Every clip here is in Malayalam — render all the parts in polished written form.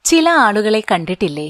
ചില ആളുകളെ കണ്ടിട്ടില്ലേ?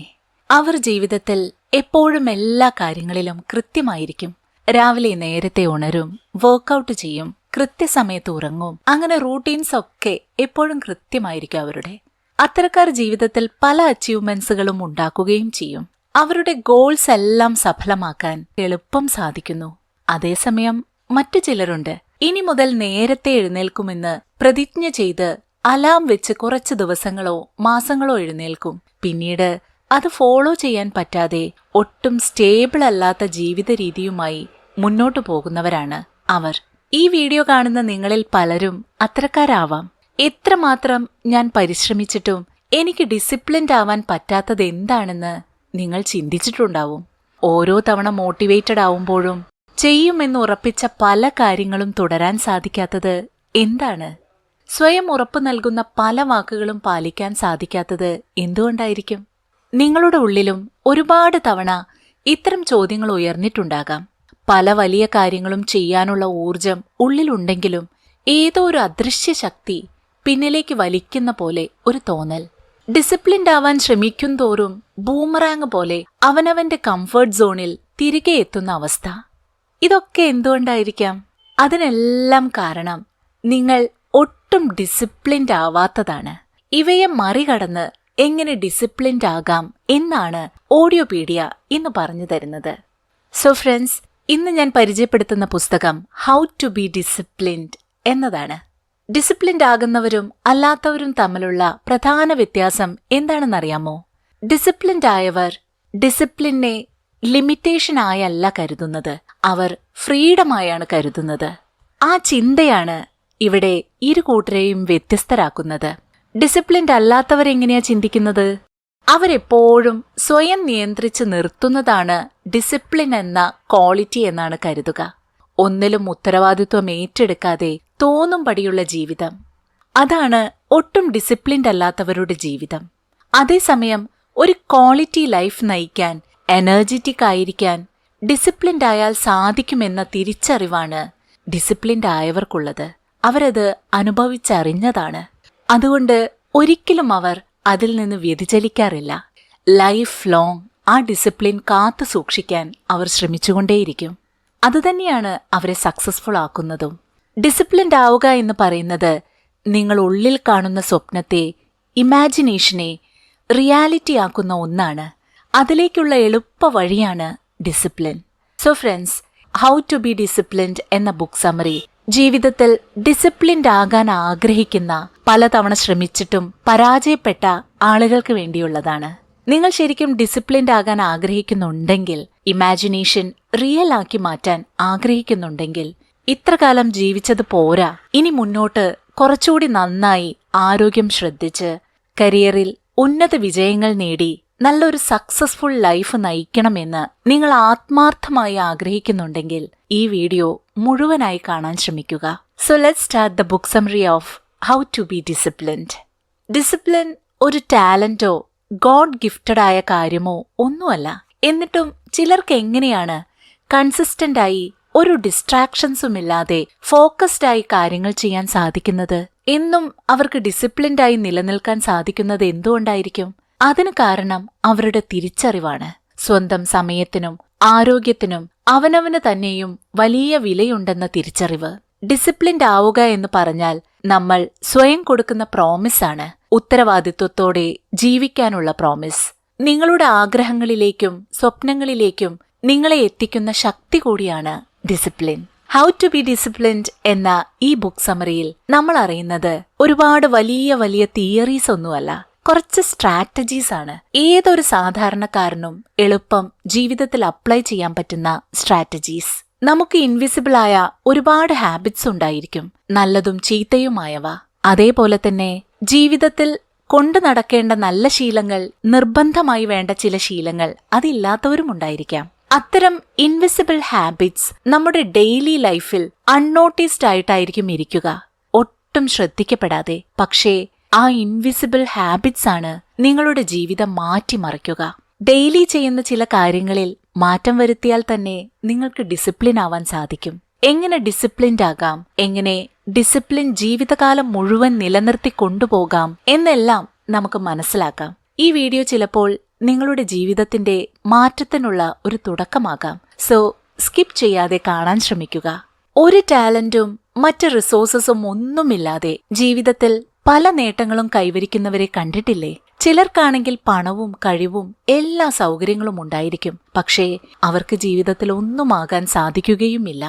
അവർ ജീവിതത്തിൽ എപ്പോഴും എല്ലാ കാര്യങ്ങളിലും കൃത്യമായിരിക്കും. രാവിലെ നേരത്തെ ഉണരും, വർക്കൗട്ട് ചെയ്യും, കൃത്യസമയത്ത് ഉറങ്ങും. അങ്ങനെ റൂട്ടീൻസ് ഒക്കെ എപ്പോഴും കൃത്യമായിരിക്കും അവരുടെ. അത്തരക്കാർ ജീവിതത്തിൽ പല അച്ചീവ്മെന്റ്സുകളും ഉണ്ടാക്കുകയും ചെയ്യും. അവരുടെ ഗോൾസ് എല്ലാം സഫലമാക്കാൻ എളുപ്പം സാധിക്കുന്നു. അതേസമയം മറ്റു ചിലരുണ്ട്, ഇനി മുതൽ നേരത്തെ എഴുന്നേൽക്കുമെന്ന് പ്രതിജ്ഞ ചെയ്ത് അലാം വെച്ച് കുറച്ച് ദിവസങ്ങളോ മാസങ്ങളോ എഴുന്നേൽക്കും. പിന്നീട് അത് ഫോളോ ചെയ്യാൻ പറ്റാതെ ഒട്ടും സ്റ്റേബിൾ അല്ലാത്ത ജീവിത രീതിയുമായി മുന്നോട്ടു പോകുന്നവരാണ് അവർ. ഈ വീഡിയോ കാണുന്ന നിങ്ങളിൽ പലരും അത്തരക്കാരാവാം. എത്രമാത്രം ഞാൻ പരിശ്രമിച്ചിട്ടും എനിക്ക് ഡിസിപ്ലിൻഡ് ആവാൻ പറ്റാത്തത് എന്താണെന്ന് നിങ്ങൾ ചിന്തിച്ചിട്ടുണ്ടാവും. ഓരോ തവണ മോട്ടിവേറ്റഡ് ആവുമ്പോഴും ചെയ്യുമെന്ന് ഉറപ്പിച്ച പല കാര്യങ്ങളും തുടരാൻ സാധിക്കാത്തത് എന്താണ്? സ്വയം ഉറപ്പു നൽകുന്ന പല വാക്കുകളും പാലിക്കാൻ സാധിക്കാത്തത് എന്തുകൊണ്ടായിരിക്കും? നിങ്ങളുടെ ഉള്ളിലും ഒരുപാട് തവണ ഇത്തരം ചോദ്യങ്ങൾ ഉയർന്നിട്ടുണ്ടാകാം. പല വലിയ കാര്യങ്ങളും ചെയ്യാനുള്ള ഊർജം ഉള്ളിലുണ്ടെങ്കിലും ഏതോ ഒരു അദൃശ്യ ശക്തി പിന്നിലേക്ക് വലിക്കുന്ന പോലെ ഒരു തോന്നൽ. ഡിസിപ്ലിൻഡ് ആവാൻ ശ്രമിക്കും തോറും ബൂമറാങ് പോലെ അവനവന്റെ കംഫർട്ട് സോണിൽ തിരികെ എത്തുന്ന അവസ്ഥ. ഇതൊക്കെ എന്തുകൊണ്ടായിരിക്കാം? അതിനെല്ലാം കാരണം നിങ്ങൾ ഒട്ടും ഡിസിപ്ലിൻഡ് ആവാത്തതാണ്. ഇവയെ മറികടന്ന് എങ്ങനെ ഡിസിപ്ലിൻഡ് ആകാം എന്നാണ് ഓഡിയോപീഡിയ ഇന്ന് പറഞ്ഞു തരുന്നത്. സോ ഫ്രണ്ട്സ്, ഇന്ന് ഞാൻ പരിചയപ്പെടുത്തുന്ന പുസ്തകം ഹൗ ടു ബി ഡിസിപ്ലിൻഡ് എന്നതാണ്. ഡിസിപ്ലിൻഡ് ആകുന്നവരും അല്ലാത്തവരും തമ്മിലുള്ള പ്രധാന വ്യത്യാസം എന്താണെന്നറിയാമോ? ഡിസിപ്ലിൻഡ് ആയവർ ഡിസിപ്ലിനെ ലിമിറ്റേഷൻ ആയല്ല കരുതുന്നത്, അവർ ഫ്രീഡമായാണ് കരുതുന്നത്. ആ ചിന്തയാണ് ഇവിടെ ഇരു കൂട്ടരെയും വ്യത്യസ്തരാക്കുന്നത്. ഡിസിപ്ലിൻഡ് അല്ലാത്തവരെങ്ങനെയാ ചിന്തിക്കുന്നത്? അവരെപ്പോഴും സ്വയം നിയന്ത്രിച്ച് നിർത്തുന്നതാണ് ഡിസിപ്ലിൻ എന്ന ക്വാളിറ്റി എന്നാണ് കരുതുക. ഒന്നിലും ഉത്തരവാദിത്വം ഏറ്റെടുക്കാതെ തോന്നുംപടിയുള്ള ജീവിതം, അതാണ് ഒട്ടും ഡിസിപ്ലിൻഡ് അല്ലാത്തവരുടെ ജീവിതം. അതേസമയം ഒരു ക്വാളിറ്റി ലൈഫ് നയിക്കാൻ, എനർജറ്റിക് ആയിരിക്കാൻ ഡിസിപ്ലിൻഡ് ആയാൽ സാധിക്കുമെന്ന തിരിച്ചറിവാണ് ഡിസിപ്ലിൻഡ് ആയവർക്കുള്ളത്. അവരത് അനുഭവിച്ചറിഞ്ഞതാണ്. അതുകൊണ്ട് ഒരിക്കലും അവർ അതിൽ നിന്ന് വ്യതിചലിക്കാറില്ല. ലൈഫ് ലോങ് ആ ഡിസിപ്ലിൻ കാത്തു സൂക്ഷിക്കാൻ അവർ ശ്രമിച്ചുകൊണ്ടേയിരിക്കും. അതുതന്നെയാണ് അവരെ സക്സസ്ഫുൾ ആക്കുന്നതും. ഡിസിപ്ലിൻഡ് ആവുക എന്ന് പറയുന്നത് നിങ്ങൾ ഉള്ളിൽ കാണുന്ന സ്വപ്നത്തെ, ഇമാജിനേഷനെ റിയാലിറ്റി ആക്കുന്ന ഒന്നാണ്. അതിലേക്കുള്ള എളുപ്പ വഴിയാണ് discipline. So friends, how to be disciplined എന്ന ബുക്ക് സമ്മറി ജീവിതത്തിൽ ഡിസിപ്ലിൻഡ് ആകാൻ ആഗ്രഹിക്കുന്ന, പലതവണ ശ്രമിച്ചിട്ടും പരാജയപ്പെട്ട ആളുകൾക്ക് വേണ്ടിയുള്ളതാണ്. നിങ്ങൾ ശരിക്കും ഡിസിപ്ലിൻഡ് ആകാൻ ആഗ്രഹിക്കുന്നുണ്ടെങ്കിൽ, ഇമാജിനേഷൻ റിയൽ ആക്കി മാറ്റാൻ ആഗ്രഹിക്കുന്നുണ്ടെങ്കിൽ, ഇത്രകാലം ജീവിച്ചത് പോരാ, ഇനി മുന്നോട്ട് കുറച്ചുകൂടി നന്നായി ആരോഗ്യം ശ്രദ്ധിച്ച് കരിയറിൽ ഉന്നത വിജയങ്ങൾ നേടി നല്ലൊരു സക്സസ്ഫുൾ ലൈഫ് നയിക്കണമെന്ന് നിങ്ങൾ ആത്മാർത്ഥമായി ആഗ്രഹിക്കുന്നുണ്ടെങ്കിൽ ഈ വീഡിയോ മുഴുവനായി കാണാൻ ശ്രമിക്കുക. So let's start the book summary of how to be disciplined. Discipline ഒരു ടാലന്റോ ഗോഡ് ഗിഫ്റ്റഡ് ആയ കാര്യമോ ഒന്നുമല്ല. എന്നിട്ടും ചിലർക്ക് എങ്ങനെയാണ് കൺസിസ്റ്റന്റ് ആയി ഒരു ഡിസ്ട്രാക്ഷൻസുമില്ലാതെ ഫോക്കസ്ഡ് ആയി കാര്യങ്ങൾ ചെയ്യാൻ സാധിക്കുന്നത്? എന്നും അവർക്ക് ഡിസിപ്ലിൻഡ് ആയി നിലനിൽക്കാൻ സാധിക്കുന്നത് എന്തുകൊണ്ടായിരിക്കും? അതിന് കാരണം അവരുടെ തിരിച്ചറിവാണ്. സ്വന്തം സമയത്തിനും ആരോഗ്യത്തിനും അവനവന് തന്നെയും വലിയ വിലയുണ്ടെന്ന തിരിച്ചറിവ്. ഡിസിപ്ലിൻഡ് ആവുക എന്ന് പറഞ്ഞാൽ നമ്മൾ സ്വയം കൊടുക്കുന്ന പ്രോമിസ് ആണ്. ഉത്തരവാദിത്വത്തോടെ ജീവിക്കാനുള്ള പ്രോമിസ്. നിങ്ങളുടെ ആഗ്രഹങ്ങളിലേക്കും സ്വപ്നങ്ങളിലേക്കും നിങ്ങളെ എത്തിക്കുന്ന ശക്തി കൂടിയാണ് discipline. How to be disciplined എന്ന ഈ ബുക്ക് സമ്മറിയിൽ നമ്മൾ അറിയുന്നത് ഒരുപാട് വലിയ വലിയ തിയറീസ് ഒന്നുമല്ല, കുറച്ച് സ്ട്രാറ്റജീസ് ആണ്. ഏതൊരു സാധാരണക്കാരനും എളുപ്പം ജീവിതത്തിൽ അപ്ലൈ ചെയ്യാൻ പറ്റുന്ന സ്ട്രാറ്റജീസ്. നമുക്ക് ഇൻവിസിബിൾ ആയ ഒരുപാട് ഹാബിറ്റ്സ് ഉണ്ടായിരിക്കും, നല്ലതും ചീത്തയുമായവ. അതേപോലെ തന്നെ ജീവിതത്തിൽ കൊണ്ടു നടക്കേണ്ട നല്ല ശീലങ്ങൾ, നിർബന്ധമായി വേണ്ട ചില ശീലങ്ങൾ അതില്ലാത്തവരും ഉണ്ടായിരിക്കാം. അത്തരം ഇൻവിസിബിൾ ഹാബിറ്റ്സ് നമ്മുടെ ഡെയിലി ലൈഫിൽ അൺനോട്ടീസ്ഡ് ആയിട്ടായിരിക്കും ഇരിക്കുക, ഒട്ടും ശ്രദ്ധിക്കപ്പെടാതെ. പക്ഷേ ആ ഇൻവിസിബിൾ ഹാബിറ്റ്സ് ആണ് നിങ്ങളുടെ ജീവിതം മാറ്റിമറിക്കുക. ഡെയിലി ചെയ്യുന്ന ചില കാര്യങ്ങളിൽ മാറ്റം വരുത്തിയാൽ തന്നെ നിങ്ങൾക്ക് ഡിസിപ്ലിൻ ആവാൻ സാധിക്കും. എങ്ങനെ ഡിസിപ്ലിൻഡ് ആകാം, എങ്ങനെ ഡിസിപ്ലിൻ ജീവിതകാലം മുഴുവൻ നിലനിർത്തി കൊണ്ടുപോകാം എന്നെല്ലാം നമുക്ക് മനസ്സിലാക്കാം. ഈ വീഡിയോ ചിലപ്പോൾ നിങ്ങളുടെ ജീവിതത്തിന്റെ മാറ്റത്തിനുള്ള ഒരു തുടക്കമാകാം. സോ സ്കിപ്പ് ചെയ്യാതെ കാണാൻ ശ്രമിക്കുക. ഒരു ടാലന്റും മറ്റ് റിസോഴ്സസും ഒന്നുമില്ലാതെ ജീവിതത്തിൽ പല നേട്ടങ്ങളും കൈവരിക്കുന്നവരെ കണ്ടിട്ടില്ലേ? ചിലർക്കാണെങ്കിൽ പണവും കഴിവും എല്ലാ സൗകര്യങ്ങളും ഉണ്ടായിരിക്കും, പക്ഷേ അവർക്ക് ജീവിതത്തിൽ ഒന്നുമാകാൻ സാധിക്കുകയുമില്ല.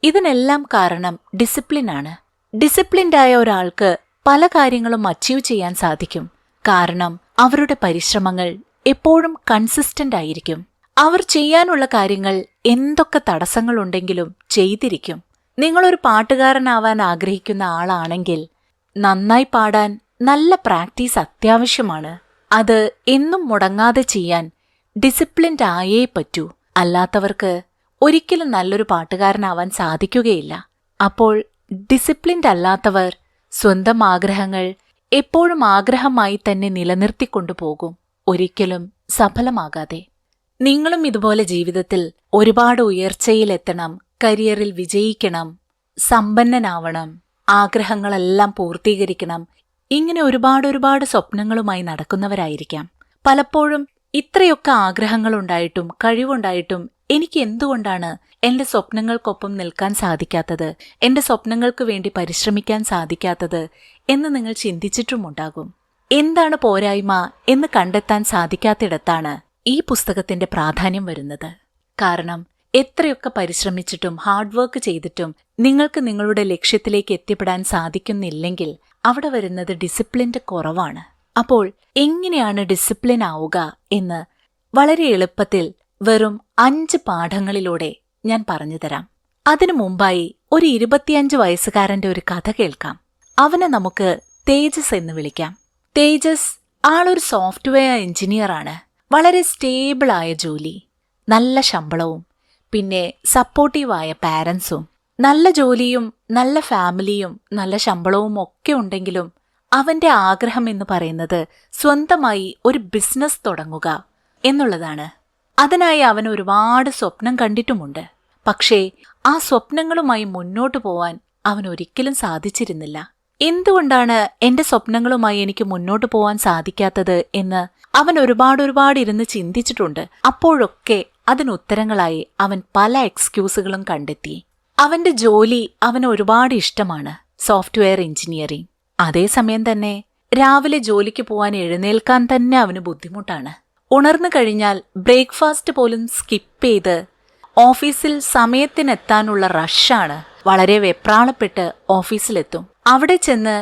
ഇതിനെല്ലാം കാരണം ഡിസിപ്ലിനാണ്. ഡിസിപ്ലിൻഡായ ഒരാൾക്ക് പല കാര്യങ്ങളും അച്ചീവ് ചെയ്യാൻ സാധിക്കും. കാരണം അവരുടെ പരിശ്രമങ്ങൾ എപ്പോഴും കൺസിസ്റ്റന്റ് ആയിരിക്കും. അവർ ചെയ്യാനുള്ള കാര്യങ്ങൾ എന്തൊക്കെ തടസ്സങ്ങളുണ്ടെങ്കിലും ചെയ്തിരിക്കും. നിങ്ങളൊരു പാട്ടുകാരനാവാൻ ആഗ്രഹിക്കുന്ന ആളാണെങ്കിൽ നന്നായി പാടാൻ നല്ല പ്രാക്ടീസ് അത്യാവശ്യമാണ്. അത് എന്നും മുടങ്ങാതെ ചെയ്യാൻ ഡിസിപ്ലിൻഡ് ആയേ പറ്റൂ. അല്ലാത്തവർക്ക് ഒരിക്കലും നല്ലൊരു പാട്ടുകാരനാവാൻ സാധിക്കുകയില്ല. അപ്പോൾ ഡിസിപ്ലിൻഡ് അല്ലാത്തവർ സ്വന്തം ആഗ്രഹങ്ങൾ എപ്പോഴും ആഗ്രഹമായി തന്നെ നിലനിർത്തിക്കൊണ്ടുപോകും, ഒരിക്കലും സഫലമാകാതെ. നിങ്ങളും ഇതുപോലെ ജീവിതത്തിൽ ഒരുപാട് ഉയർച്ചയിലെത്തണം, കരിയറിൽ വിജയിക്കണം, സമ്പന്നനാവണം, ആഗ്രഹങ്ങളെല്ലാം പൂർത്തീകരിക്കണം, ഇങ്ങനെ ഒരുപാട് സ്വപ്നങ്ങളുമായി നടക്കുന്നവരായിരിക്കാം. പലപ്പോഴും ഇത്രയൊക്കെ ആഗ്രഹങ്ങളുണ്ടായിട്ടും കഴിവുണ്ടായിട്ടും എനിക്ക് എന്തുകൊണ്ടാണ് എന്റെ സ്വപ്നങ്ങൾക്കൊപ്പം നിൽക്കാൻ സാധിക്കാത്തത്, എന്റെ സ്വപ്നങ്ങൾക്ക് വേണ്ടി പരിശ്രമിക്കാൻ സാധിക്കാത്തത് എന്ന് നിങ്ങൾ ചിന്തിച്ചിട്ടുമുണ്ടാകും. എന്താണ് പോരായ്മ എന്ന് കണ്ടെത്താൻ സാധിക്കാത്തിടത്താണ് ഈ പുസ്തകത്തിന്റെ പ്രാധാന്യം വരുന്നത്. കാരണം എത്രയൊക്കെ പരിശ്രമിച്ചിട്ടും ഹാർഡ് വർക്ക് ചെയ്തിട്ടും നിങ്ങൾക്ക് നിങ്ങളുടെ ലക്ഷ്യത്തിലേക്ക് എത്തിപ്പെടാൻ സാധിക്കുന്നില്ലെങ്കിൽ അവിടെ വരുന്നത് ഡിസിപ്ലിന്റെ കുറവാണ്. അപ്പോൾ എങ്ങനെയാണ് ഡിസിപ്ലിൻ ആവുക എന്ന് വളരെ എളുപ്പത്തിൽ വെറും 5 പാഠങ്ങളിലൂടെ ഞാൻ പറഞ്ഞുതരാം. അതിനു മുമ്പായി ഒരു 25 വയസ്സുകാരന്റെ ഒരു കഥ കേൾക്കാം. അവനെ നമുക്ക് തേജസ് എന്ന് വിളിക്കാം. തേജസ് ആളൊരു സോഫ്റ്റ്വെയർ എഞ്ചിനീയറാണ്. വളരെ സ്റ്റേബിളായ ജോലി, നല്ല ശമ്പളവും പിന്നെ സപ്പോർട്ടീവായ പാരൻസും. നല്ല ജോലിയും നല്ല ഫാമിലിയും നല്ല ശമ്പളവും ഒക്കെ ഉണ്ടെങ്കിലും അവന്റെ ആഗ്രഹം എന്ന് പറയുന്നത് സ്വന്തമായി ഒരു ബിസിനസ് തുടങ്ങുക എന്നുള്ളതാണ്. അതിനായി അവൻ ഒരുപാട് സ്വപ്നം കണ്ടിട്ടുമുണ്ട്. പക്ഷേ ആ സ്വപ്നങ്ങളുമായി മുന്നോട്ടു പോവാൻ അവൻ ഒരിക്കലും സാധിച്ചിരുന്നില്ല. എന്തുകൊണ്ടാണ് എന്റെ സ്വപ്നങ്ങളുമായി എനിക്ക് മുന്നോട്ടു പോവാൻ സാധിക്കാത്തത് എന്ന് അവൻ ഒരുപാട് ഇരുന്ന് ചിന്തിച്ചിട്ടുണ്ട്. അപ്പോഴൊക്കെ അതിനുത്തരങ്ങളായി അവൻ പല എക്സ്ക്യൂസുകളും കണ്ടെത്തി. അവന്റെ ജോലി അവന് ഒരുപാട് ഇഷ്ടമാണ്, സോഫ്റ്റ്വെയർ എഞ്ചിനീയറിംഗ്. അതേസമയം തന്നെ രാവിലെ ജോലിക്ക് പോവാൻ എഴുന്നേൽക്കാൻ തന്നെ അവന് ബുദ്ധിമുട്ടാണ്. ഉണർന്നു കഴിഞ്ഞാൽ ബ്രേക്ക്ഫാസ്റ്റ് പോലും സ്കിപ്പ് ചെയ്ത് ഓഫീസിൽ സമയത്തിനെത്താനുള്ള റഷാണ്. വളരെ വെപ്രാളപ്പെട്ട് ഓഫീസിലെത്തും. അവിടെ ചെന്ന്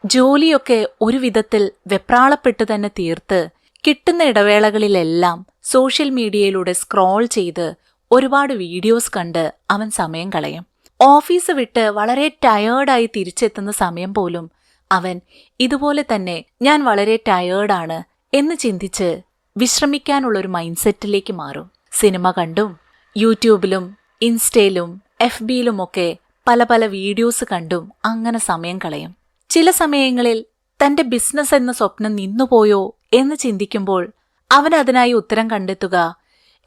ജോലിയൊക്കെ ഒരു വിധത്തിൽ വെപ്രാളപ്പെട്ട് തന്നെ തീർത്ത് കിട്ടുന്ന ഇടവേളകളിലെല്ലാം സോഷ്യൽ മീഡിയയിലൂടെ സ്ക്രോൾ ചെയ്ത് ഒരുപാട് വീഡിയോസ് കണ്ട് അവൻ സമയം കളയും. ഓഫീസ് വിട്ട് വളരെ ടയേർഡായി തിരിച്ചെത്തുന്ന സമയം പോലും അവൻ ഇതുപോലെ തന്നെ ഞാൻ വളരെ ടയേർഡാണ് എന്ന് ചിന്തിച്ച് വിശ്രമിക്കാനുള്ളൊരു മൈൻഡ് സെറ്റിലേക്ക് മാറും. സിനിമ കണ്ടും യൂട്യൂബിലും ഇൻസ്റ്റയിലും FBയിലുമൊക്കെ പല വീഡിയോസ് കണ്ടും അങ്ങനെ സമയം കളയും. ചില സമയങ്ങളിൽ തന്റെ ബിസിനസ് എന്ന സ്വപ്നം നിന്നുപോയോ എന്ന് ചിന്തിക്കുമ്പോൾ അവൻ അതിനായി ഉത്തരം കണ്ടെത്തുക,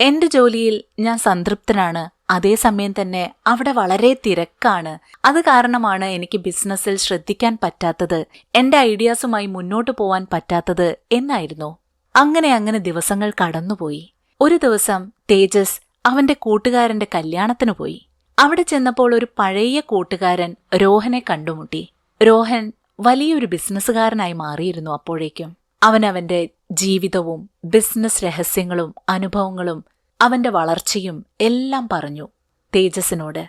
എന്റെ ജോലിയിൽ ഞാൻ സംതൃപ്തനാണ്, അതേസമയം തന്നെ അവിടെ വളരെ തിരക്കാണ്, അത് കാരണമാണ് എനിക്ക് ബിസിനസ്സിൽ ശ്രദ്ധിക്കാൻ പറ്റാത്തത്, എന്റെ ഐഡിയാസുമായി മുന്നോട്ടു പോവാൻ പറ്റാത്തത് എന്നായിരുന്നു. അങ്ങനെ ദിവസങ്ങൾ കടന്നുപോയി. ഒരു ദിവസം തേജസ് അവന്റെ കൂട്ടുകാരന്റെ കല്യാണത്തിന് പോയി. അവിടെ ചെന്നപ്പോൾ ഒരു പഴയ കൂട്ടുകാരൻ രോഹനെ കണ്ടുമുട്ടി. രോഹൻ വലിയൊരു ബിസിനസ്സുകാരനായി മാറിയിരുന്നു. അപ്പോഴേക്കും അവന്റെ ജീവിതവും ബിസിനസ് രഹസ്യങ്ങളും അനുഭവങ്ങളും അവന്റെ വളർച്ചയും എല്ലാം പറഞ്ഞു തേജസിനോട്.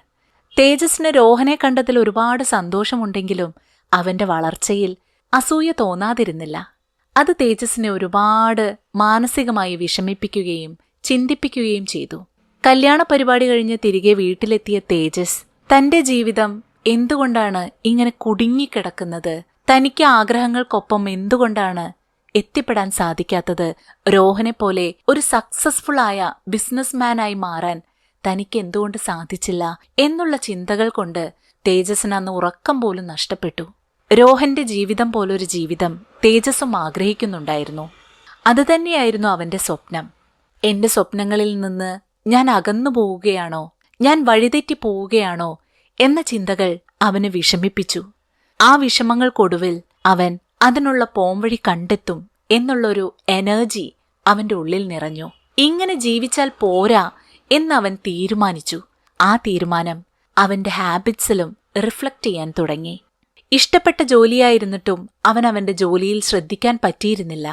തേജസിന് രോഹനെ കണ്ടതിൽ ഒരുപാട് സന്തോഷമുണ്ടെങ്കിലും അവന്റെ വളർച്ചയിൽ അസൂയ തോന്നാതിരുന്നില്ല. അത് തേജസിനെ ഒരുപാട് മാനസികമായി വിഷമിപ്പിക്കുകയും ചിന്തിപ്പിക്കുകയും ചെയ്തു. കല്യാണ പരിപാടി കഴിഞ്ഞ് തിരികെ വീട്ടിലെത്തിയ തേജസ് തന്റെ ജീവിതം എന്തുകൊണ്ടാണ് ഇങ്ങനെ കുടുങ്ങിക്കിടക്കുന്നത്, തനിക്ക് ആഗ്രഹങ്ങൾക്കൊപ്പം എന്തുകൊണ്ടാണ് എത്തിപ്പെടാൻ സാധിക്കാത്തത്, രോഹനെ പോലെ ഒരു സക്സസ്ഫുൾ ആയ ബിസിനസ്മാനായി മാറാൻ തനിക്ക് എന്തുകൊണ്ട് സാധിച്ചില്ല എന്നുള്ള ചിന്തകൾ കൊണ്ട് തേജസിന് അന്ന് ഉറക്കം പോലും നഷ്ടപ്പെട്ടു. രോഹന്റെ ജീവിതം പോലൊരു ജീവിതം തേജസ്സും ആഗ്രഹിക്കുന്നുണ്ടായിരുന്നു. അതുതന്നെയായിരുന്നു അവന്റെ സ്വപ്നം. എന്റെ സ്വപ്നങ്ങളിൽ നിന്ന് ഞാൻ അകന്നു പോവുകയാണോ, ഞാൻ വഴിതെറ്റി പോവുകയാണോ എന്ന ചിന്തകൾ അവന് വിഷമിപ്പിച്ചു. ആ വിഷമങ്ങൾക്കൊടുവിൽ അവൻ അതിനുള്ള പോംവഴി കണ്ടെത്തും എന്നുള്ളൊരു എനർജി അവന്റെ ഉള്ളിൽ നിറഞ്ഞു. ഇങ്ങനെ ജീവിച്ചാൽ പോരാ എന്നവൻ തീരുമാനിച്ചു. ആ തീരുമാനം അവന്റെ ഹാബിറ്റ്സിലും റിഫ്ലക്റ്റ് ചെയ്യാൻ തുടങ്ങി. ഇഷ്ടപ്പെട്ട ജോലിയായിരുന്നിട്ടും അവന്റെ ജോലിയിൽ ശ്രദ്ധിക്കാൻ പറ്റിയിരുന്നില്ല.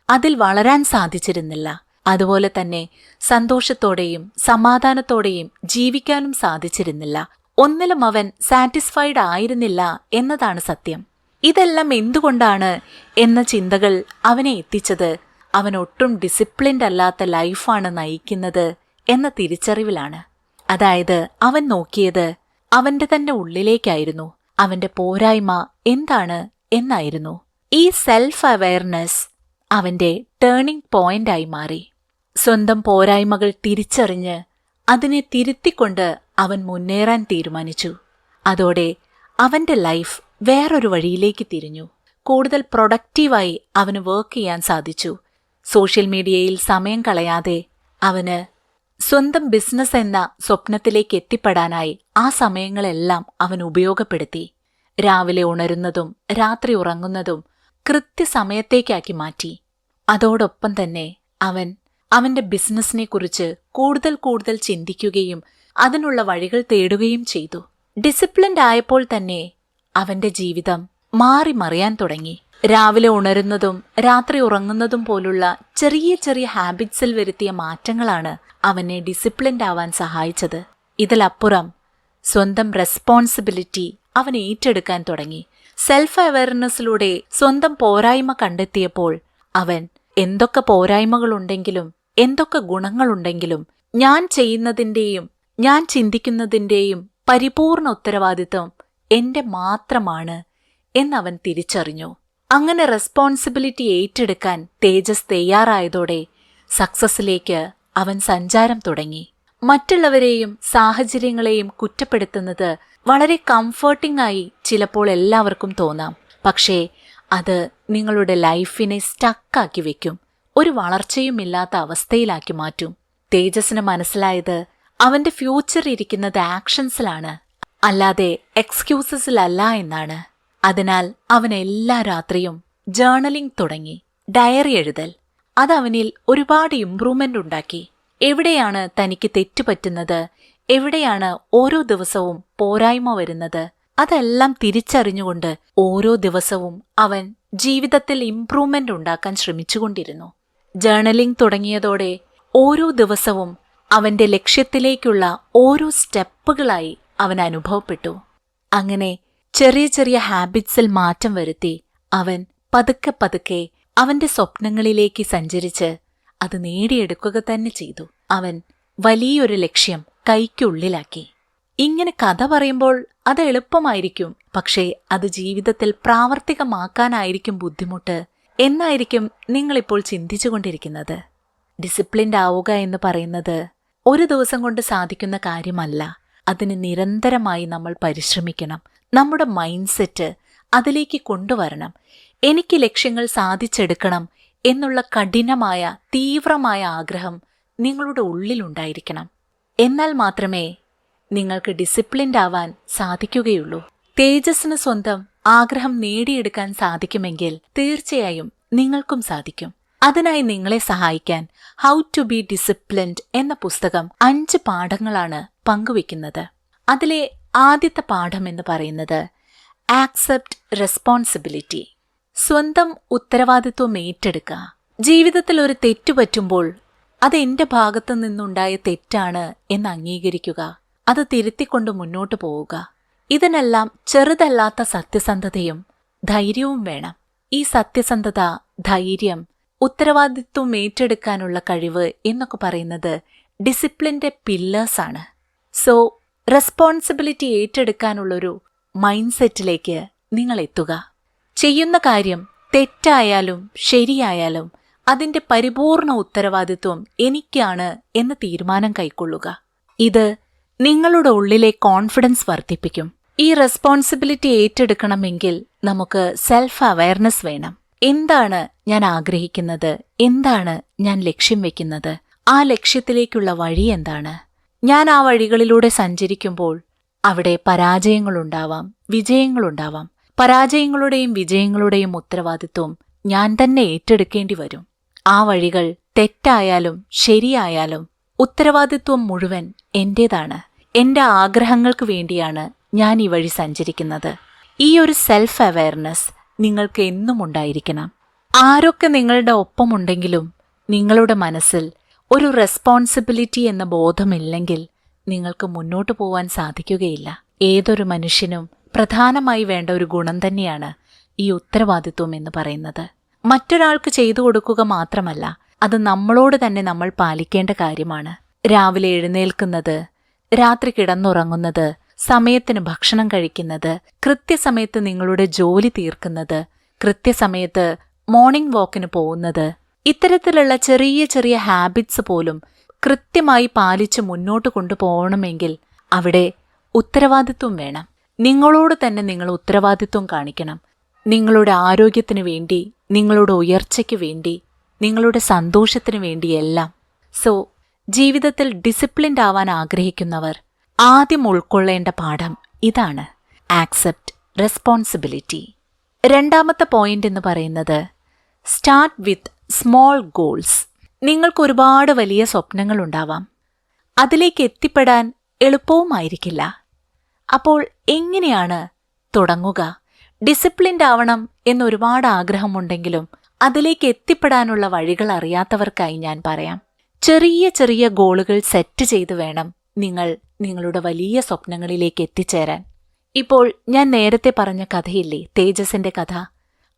അതിൽ വളരാൻ സാധിച്ചിരുന്നില്ല. അതുപോലെ തന്നെ സന്തോഷത്തോടെയും സമാധാനത്തോടെയും ജീവിക്കാനും സാധിച്ചിരുന്നില്ല. ഒന്നിലും അവൻ സാറ്റിസ്ഫൈഡ് ആയിരുന്നില്ല എന്നതാണ് സത്യം. ഇതെല്ലാം എന്തുകൊണ്ടാണ് എന്ന ചിന്തകൾ അവനെ എത്തിച്ചത് അവൻ ഒട്ടും ഡിസിപ്ലിൻഡ് അല്ലാത്ത ലൈഫാണ് നയിക്കുന്നത് എന്ന തിരിച്ചറിവിലാണ്. അതായത് അവൻ നോക്കിയത് അവന്റെ തന്നെ ഉള്ളിലേക്കായിരുന്നു. അവന്റെ പോരായ്മ എന്താണ് എന്നായിരുന്നു. ഈ സെൽഫ് അവെയർനെസ് അവന്റെ ടേണിംഗ് പോയിന്റായി മാറി. സ്വന്തം പോരായ്മകൾ തിരിച്ചറിഞ്ഞ് അതിനെ തിരുത്തിക്കൊണ്ട് അവൻ മുന്നേറാൻ തീരുമാനിച്ചു. അതോടെ അവന്റെ ലൈഫ് വേറൊരു വഴിയിലേക്ക് തിരിഞ്ഞു. കൂടുതൽ പ്രൊഡക്റ്റീവായി അവന് വർക്ക് ചെയ്യാൻ സാധിച്ചു. സോഷ്യൽ മീഡിയയിൽ സമയം കളയാതെ അവന് സ്വന്തം ബിസിനസ് എന്ന സ്വപ്നത്തിലേക്ക് എത്തിപ്പെടാനായി ആ സമയങ്ങളെല്ലാം അവൻ ഉപയോഗപ്പെടുത്തി. രാവിലെ ഉണരുന്നതും രാത്രി ഉറങ്ങുന്നതും കൃത്യസമയത്തേക്കാക്കി മാറ്റി. അതോടൊപ്പം തന്നെ അവന്റെ ബിസിനസ്സിനെക്കുറിച്ച് കൂടുതൽ കൂടുതൽ ചിന്തിക്കുകയും അതിനുള്ള വഴികൾ തേടുകയും ചെയ്തു. ഡിസിപ്ലിൻഡ് ആയപ്പോൾ തന്നെ അവന്റെ ജീവിതം മാറി മറിയാൻ തുടങ്ങി. രാവിലെ ഉണരുന്നതും രാത്രി ഉറങ്ങുന്നതും പോലുള്ള ചെറിയ ചെറിയ ഹാബിറ്റ്സിൽ വരുത്തിയ മാറ്റങ്ങളാണ് അവനെ ഡിസിപ്ലിൻഡ് ആവാൻ സഹായിച്ചത്. ഇതിലപ്പുറം സ്വന്തം റെസ്പോൺസിബിലിറ്റി അവൻ ഏറ്റെടുക്കാൻ തുടങ്ങി. സെൽഫ് അവെയർനെസ്സിലൂടെ സ്വന്തം പോരായ്മ കണ്ടെത്തിയപ്പോൾ അവൻ എന്തൊക്കെ പോരായ്മകളുണ്ടെങ്കിലും എന്തൊക്കെ ഗുണങ്ങളുണ്ടെങ്കിലും ഞാൻ ചെയ്യുന്നതിൻ്റെയും ഞാൻ ചിന്തിക്കുന്നതിൻ്റെയും പരിപൂർണ ഉത്തരവാദിത്വം എന്റെ മാത്രമാണ് എന്നവൻ തിരിച്ചറിഞ്ഞു. അങ്ങനെ റെസ്പോൺസിബിലിറ്റി ഏറ്റെടുക്കാൻ തേജസ് തയ്യാറായതോടെ സക്സസിലേക്ക് അവൻ സഞ്ചാരം തുടങ്ങി. മറ്റുള്ളവരെയും സാഹചര്യങ്ങളെയും കുറ്റപ്പെടുത്തുന്നത് വളരെ കംഫർട്ടിംഗ് ആയി ചിലപ്പോൾ എല്ലാവർക്കും തോന്നാം. പക്ഷേ അത് നിങ്ങളുടെ ലൈഫിനെ സ്റ്റക്കാക്കി വെക്കും. ഒരു വളർച്ചയുമില്ലാത്ത അവസ്ഥയിലാക്കി മാറ്റും. തേജസിന് മനസ്സിലായത് അവന്റെ ഫ്യൂച്ചർ ഇരിക്കുന്നത് ആക്ഷൻസിലാണ്, അല്ലാതെ എക്സ്ക്യൂസസിലല്ല എന്നാണ്. അതിനാൽ അവൻ എല്ലാ രാത്രിയും ജേർണലിംഗ് തുടങ്ങി, ഡയറി എഴുതൽ. അതവനിൽ ഒരുപാട് ഇംപ്രൂവ്മെന്റ് ഉണ്ടാക്കി. എവിടെയാണ് തനിക്ക് തെറ്റുപറ്റുന്നത്, എവിടെയാണ് ഓരോ ദിവസവും പോരായ്മ വരുന്നത്, അതെല്ലാം തിരിച്ചറിഞ്ഞുകൊണ്ട് ഓരോ ദിവസവും അവൻ ജീവിതത്തിൽ ഇംപ്രൂവ്മെന്റ് ഉണ്ടാക്കാൻ ശ്രമിച്ചുകൊണ്ടിരുന്നു. ജേർണലിംഗ് തുടങ്ങിയതോടെ ഓരോ ദിവസവും അവന്റെ ലക്ഷ്യത്തിലേക്കുള്ള ഓരോ സ്റ്റെപ്പുകളായി അവൻ അനുഭവപ്പെട്ടു. അങ്ങനെ ചെറിയ ചെറിയ ഹാബിറ്റ്സിൽ മാറ്റം വരുത്തി അവൻ പതുക്കെ പതുക്കെ അവന്റെ സ്വപ്നങ്ങളിലേക്ക് സഞ്ചരിച്ച് അത് നേടിയെടുക്കുക തന്നെ ചെയ്തു. അവൻ വലിയൊരു ലക്ഷ്യം കൈക്കുള്ളിലാക്കി. ഇങ്ങനെ കഥ പറയുമ്പോൾ അത് എളുപ്പമായിരിക്കും, പക്ഷേ അത് ജീവിതത്തിൽ പ്രാവർത്തികമാക്കാനായിരിക്കും ബുദ്ധിമുട്ട് എന്നായിരിക്കും നിങ്ങളിപ്പോൾ ചിന്തിച്ചുകൊണ്ടിരിക്കുന്നത്. ഡിസിപ്ലിൻഡ് ആവുക എന്ന് പറയുന്നത് ഒരു ദിവസം കൊണ്ട് സാധിക്കുന്ന കാര്യമല്ല. അതിന് നിരന്തരമായി നമ്മൾ പരിശ്രമിക്കണം. നമ്മുടെ മൈൻഡ് സെറ്റ് അതിലേക്ക് കൊണ്ടുവരണം. എനിക്ക് ലക്ഷ്യങ്ങൾ സാധിച്ചെടുക്കണം എന്നുള്ള കഠിനമായ തീവ്രമായ ആഗ്രഹം നിങ്ങളുടെ ഉള്ളിലുണ്ടായിരിക്കണം. എന്നാൽ മാത്രമേ നിങ്ങൾക്ക് ഡിസിപ്ലിൻഡ് ആവാൻ സാധിക്കുകയുള്ളൂ. തേജസ്സിന് സ്വന്തം ആഗ്രഹം നേടിയെടുക്കാൻ സാധിക്കുമെങ്കിൽ തീർച്ചയായും നിങ്ങൾക്കും സാധിക്കും. അതിനായി നിങ്ങളെ സഹായിക്കാൻ ഹൗ ടു ബി ഡിസിപ്ലിൻഡ് എന്ന പുസ്തകം 5 പാഠങ്ങളാണ് പങ്കുവെക്കുന്നത്. അതിലെ ആദ്യത്തെ പാഠം എന്ന് പറയുന്നത് ആക്സെപ്റ്റ് റെസ്പോൺസിബിലിറ്റി. സ്വന്തം ഉത്തരവാദിത്വം ഏറ്റെടുക്കുക. ജീവിതത്തിൽ ഒരു തെറ്റു പറ്റുമ്പോൾ അത് എന്റെ ഭാഗത്തു നിന്നുണ്ടായ തെറ്റാണ് എന്ന് അംഗീകരിക്കുക. അത് തിരുത്തിക്കൊണ്ട് മുന്നോട്ടു പോവുക. ഇതിനെല്ലാം ചെറുതല്ലാത്ത സത്യസന്ധതയും ധൈര്യവും വേണം. ഈ സത്യസന്ധത, ധൈര്യം, ഉത്തരവാദിത്വം ഏറ്റെടുക്കാനുള്ള കഴിവ് എന്നൊക്കെ പറയുന്നത് ഡിസിപ്ലിന്റെ പില്ലേഴ്സാണ്. സോ റെസ്പോൺസിബിലിറ്റി ഏറ്റെടുക്കാനുള്ളൊരു മൈൻഡ് സെറ്റിലേക്ക് നിങ്ങൾ എത്തുക. ചെയ്യുന്ന കാര്യം തെറ്റായാലും ശരിയായാലും അതിന്റെ പരിപൂർണ ഉത്തരവാദിത്വം എനിക്കാണ് എന്ന തീരുമാനം കൈക്കൊള്ളുക. ഇത് നിങ്ങളുടെ ഉള്ളിലെ കോൺഫിഡൻസ് വർദ്ധിപ്പിക്കും. ഈ റെസ്പോൺസിബിലിറ്റി ഏറ്റെടുക്കണമെങ്കിൽ നമുക്ക് സെൽഫ് അവെയർനെസ് വേണം. എന്താണ് ഞാൻ ആഗ്രഹിക്കുന്നത്, എന്താണ് ഞാൻ ലക്ഷ്യം വെക്കുന്നത്, ആ ലക്ഷ്യത്തിലേക്കുള്ള വഴി എന്താണ്. ഞാൻ ആ വഴികളിലൂടെ സഞ്ചരിക്കുമ്പോൾ അവിടെ പരാജയങ്ങളുണ്ടാവാം, വിജയങ്ങളുണ്ടാവാം. പരാജയങ്ങളുടെയും വിജയങ്ങളുടെയും ഉത്തരവാദിത്വം ഞാൻ തന്നെ ഏറ്റെടുക്കേണ്ടി വരും. ആ വഴികൾ തെറ്റായാലും ശരിയായാലും ഉത്തരവാദിത്വം മുഴുവൻ എന്റേതാണ്. എന്റെ ആഗ്രഹങ്ങൾക്ക് വേണ്ടിയാണ് ഞാൻ ഈ വഴി സഞ്ചരിക്കുന്നത്. ഈ ഒരു സെൽഫ് അവെയർനെസ് നിങ്ങൾക്ക് എന്നും ഉണ്ടായിരിക്കണം. ആരൊക്കെ നിങ്ങളുടെ ഒപ്പമുണ്ടെങ്കിലും നിങ്ങളുടെ മനസ്സിൽ ഒരു റെസ്പോൺസിബിലിറ്റി എന്ന ബോധമില്ലെങ്കിൽ നിങ്ങൾക്ക് മുന്നോട്ടു പോവാൻ സാധിക്കുകയില്ല. ഏതൊരു മനുഷ്യനും പ്രധാനമായി വേണ്ട ഒരു ഗുണം തന്നെയാണ് ഈ ഉത്തരവാദിത്വം എന്ന് പറയുന്നത്. മറ്റൊരാൾക്ക് ചെയ്തു കൊടുക്കുക മാത്രമല്ല, അത് നമ്മളോട് തന്നെ നമ്മൾ പാലിക്കേണ്ട കാര്യമാണ്. രാവിലെ എഴുന്നേൽക്കുന്നത്, രാത്രി കിടന്നുറങ്ങുന്നത്, സമയത്തിന് ഭക്ഷണം കഴിക്കുന്നത്, കൃത്യസമയത്ത് നിങ്ങളുടെ ജോലി തീർക്കുന്നത്, കൃത്യസമയത്ത് മോർണിംഗ് വാക്കിന് പോകുന്നത്, ഇത്തരത്തിലുള്ള ചെറിയ ചെറിയ ഹാബിറ്റ്സ് പോലും കൃത്യമായി പാലിച്ച് മുന്നോട്ട് കൊണ്ടുപോകണമെങ്കിൽ അവിടെ ഉത്തരവാദിത്വം വേണം. നിങ്ങളോട് തന്നെ നിങ്ങൾ ഉത്തരവാദിത്വം കാണിക്കണം. നിങ്ങളുടെ ആരോഗ്യത്തിനു വേണ്ടി, നിങ്ങളുടെ ഉയർച്ചയ്ക്ക് വേണ്ടി, നിങ്ങളുടെ സന്തോഷത്തിനു വേണ്ടിയെല്ലാം. സോ ജീവിതത്തിൽ ഡിസിപ്ലിൻഡ് ആവാൻ ആഗ്രഹിക്കുന്നവർ ആദ്യം ഉൾക്കൊള്ളേണ്ട പാഠം ഇതാണ്: ആക്സെപ്റ്റ് റെസ്പോൺസിബിലിറ്റി. രണ്ടാമത്തെ പോയിന്റ് എന്ന് പറയുന്നത് സ്റ്റാർട്ട് വിത്ത് സ്മോൾ ഗോൾസ്. നിങ്ങൾക്ക് ഒരുപാട് വലിയ സ്വപ്നങ്ങളുണ്ടാവാം. അതിലേക്ക് എത്തിപ്പെടാൻ എളുപ്പവുമായിരിക്കില്ല. അപ്പോൾ എങ്ങനെയാണ് തുടങ്ങുക? ഡിസിപ്ലിൻഡ് ആവണം എന്നൊരുപാട് ആഗ്രഹമുണ്ടെങ്കിലും അതിലേക്ക് എത്തിപ്പെടാനുള്ള വഴികൾ അറിയാത്തവർക്കായി ഞാൻ പറയാം. ചെറിയ ചെറിയ ഗോളുകൾ സെറ്റ് ചെയ്ത് വേണം നിങ്ങൾ നിങ്ങളുടെ വലിയ സ്വപ്നങ്ങളിലേക്ക് എത്തിച്ചേരാൻ. ഇപ്പോൾ ഞാൻ നേരത്തെ പറഞ്ഞ കഥയില്ലേ, തേജസിന്റെ കഥ.